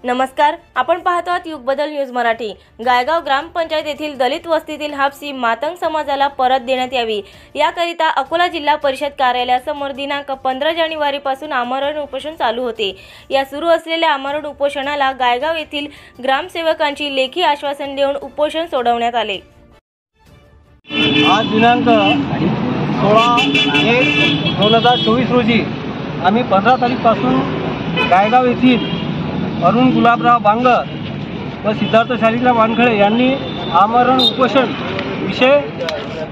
नमस्कार, आपण पाहतो आहात युग बदल न्यूज मराठी। गायगाव ग्रामपंचायत येथील दलित वस्तीतील हापसी मातंग समाजाला परत देण्यात यावी याकरिता अकोला जिल्हा परिषद कार्यालयासमोर दिनांक 15 जानेवारीपासून आमरण उपोषण चालू होते। या सुरू असलेल्या आमरण उपोषणाला गायगाव येथील ग्रामसेवकांची लेखी आश्वासन देऊन उपोषण सोडवण्यात आले। आज दिनांक 16/1/2024 रोजी आम्ही 15 तारीखपासून गायगाव येथील अरुण गुलाबराव बांगर व सिद्धार्थ शालिग्राम वानखळे यांनी आमरण उपोषण विषय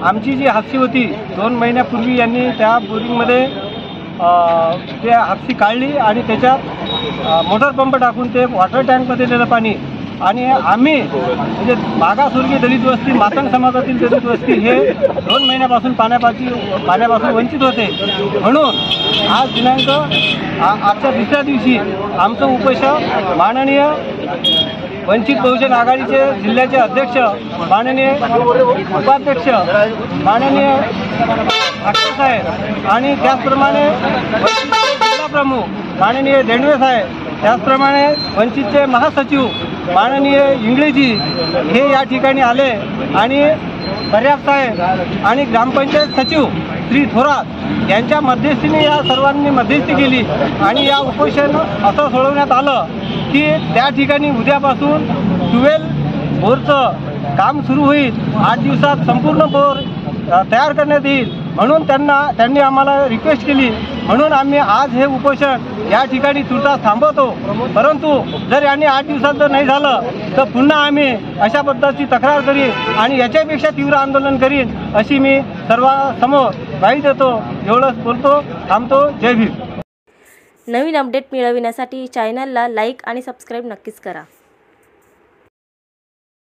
आमची जी हापसी होती 2 महिन्यापूर्वी यांनी त्या बोरिंगमध्ये ते हापसी काढली आणि त्याच्यात मोटर पंप टाकून ते वॉटर टँकमध्ये दिलं पाणी। आणि आम्ही म्हणजे मागासवर्गीय दलित वस्ती मातंग समाजातील दलित वस्ती हे 2 महिन्यापासून पाण्यापासून वंचित होते। म्हणून आज दिनांक आजच्या दुसऱ्या दिवशी आमचं उपोषण माननीय वंचित बहुजन आघाडीचे जिल्ह्याचे अध्यक्ष, माननीय उपाध्यक्ष, माननीय ठाकरे साहेब आणि त्याचप्रमाणे जिल्हा प्रमुख माननीय देणवे साहेब, त्याचप्रमाणे वंचितचे महासचिव माननीय इंगळेजी हे या ठिकाणी आले आणि पर्याप्त साहेब आणि ग्रामपंचायत सचिव श्री थोरात यांच्या मध्यस्थीने या सर्वांनी मध्यस्थी केली आणि या उपोषण असं सोडवण्यात आलं की त्या ठिकाणी उद्यापासून 12 बोरचं काम सुरू होईल। 8 दिवसात संपूर्ण बोर तयार करण्यात येईल म्हणून त्यांनी आम्हाला रिक्वेस्ट केली। म्हणून आम्ही आज हे उपोषण या ठिकाणी तुर्तास थांबवतो। परंतु जर यांनी 8 दिवसात जर नाही झालं तर पुन्हा आम्ही अशा पद्धतीची तक्रार करीन आणि याच्यापेक्षा तीव्र आंदोलन करीन अशी मी सर्वांसमोर ग्वाही देतो। एवढंच बोलतो, थांबतो। जय भीम। नवीन अपडेट मिळविण्यासाठी चॅनलला लाईक आणि सबस्क्राईब नक्कीच करा।